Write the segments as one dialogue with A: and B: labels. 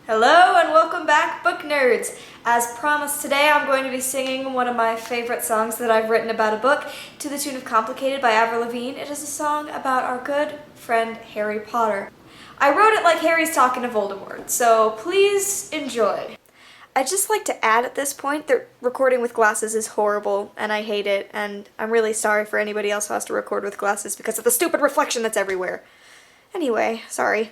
A: Hello and welcome back, book nerds! As promised, today I'm going to be singing one of my favorite songs that I've written about a book to the tune of Complicated by Avril Lavigne. It is a song about our good friend Harry Potter. I wrote it like Harry's talking to Voldemort, so please enjoy. I'd just like to add at this point that recording with glasses is horrible and I hate it, and I'm really sorry for anybody else who has to record with glasses because of the stupid reflection that's everywhere. Anyway, sorry.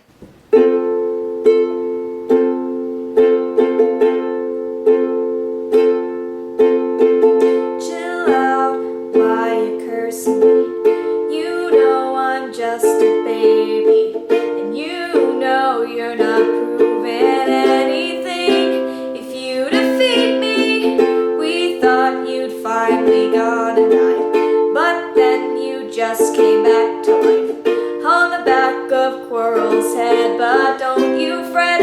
A: You know I'm just a baby, and you know you're not proving anything. If you defeat me, we thought you'd finally gonna die, but then you just came back to life on the back of Quirrell's head. But don't you fret,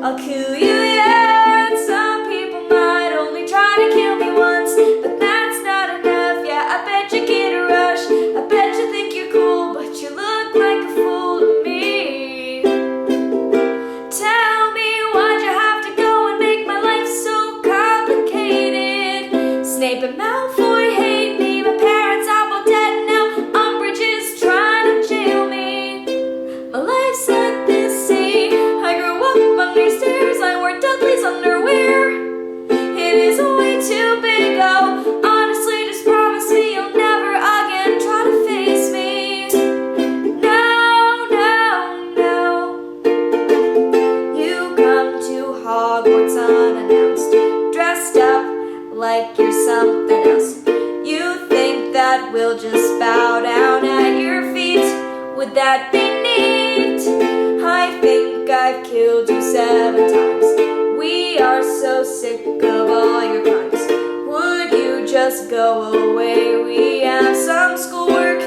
A: I'll kill you yet. Some people might only try to kill me once, but that's not enough. Yeah, I bet you get a rush. I bet you think you're cool, but you look like a fool to me. Tell me, why'd you have to go and make my life so complicated? Snape and Malfoy hate me, my parents are both dead now. Umbridge is trying to jail me. My life's like this, see, I grew up under stairs, I wore Dudley's underwear. It is way too big, oh, honestly, just promise me you'll never again try to face me. No, no, no. You come to Hogwarts unannounced, dressed up like you're something else. You think that we'll just bow down at your feet? Would that be neat? I think I've killed you 7 times. We are so sick of all your crimes. Would you just go away? We have some schoolwork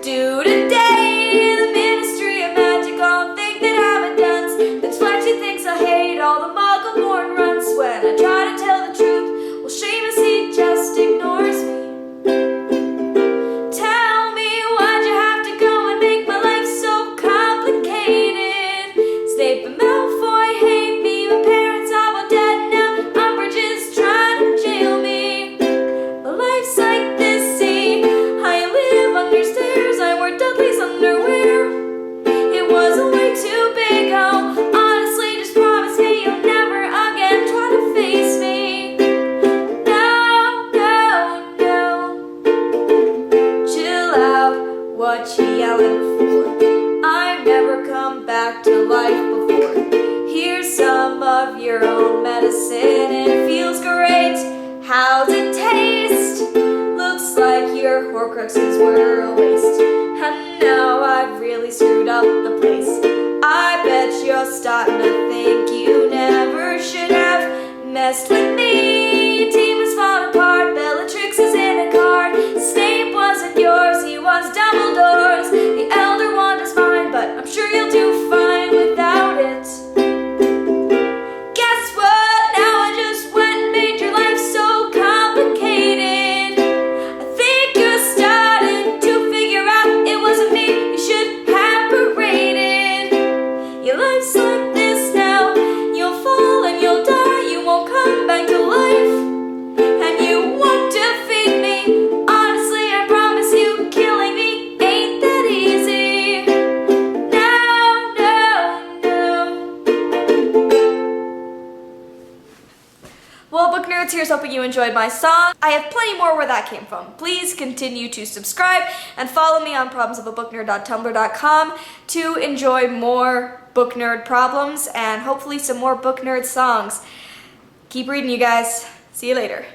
A: due today. The Ministry of Magic all think that I'm a dunce. That's Fletchy thinks I hate all the Muggle-born runts. When I try to tell the truth, well, Seamus, he just ignores me. Tell me, why'd you have to go and make my life so complicated? Snape and Malfoy hate me, my parents are all dead now. Umbridge is trying to jail me. My life's like this, see, I live under stairs, I wear Dudley's underwear. It was way too big, oh, honestly, just promise me you'll never again try to face me. No, no, no. Chill out, what you yelling for? I've never come back to life before. Here's some of your own medicine, it feels great. How's it taste? Looks like your Horcruxes were a waste, and now I've really screwed up the place. I bet you're starting to think you never should have messed with me. Your team is falling apart, Bellatrix is in a card. Snape wasn't yours, he was Dumbledore's. The Elder Wand is mine, but I'm sure you'll do fine without it. Guess what? Now I just went and made your life so complicated. I think you're starting to figure out it wasn't me you should have paraded. Your life's like this now, you'll fall and you'll die, you won't come back to life, and you won't defeat me. Honestly, I promise you, killing me ain't that easy. No, no, no. Well, book nerds, here's hoping you enjoyed my song. I have plenty more where that came from. Please continue to subscribe and follow me on problemsofabooknerd.tumblr.com to enjoy more book nerd problems and hopefully some more book nerd songs. Keep reading, you guys. See you later.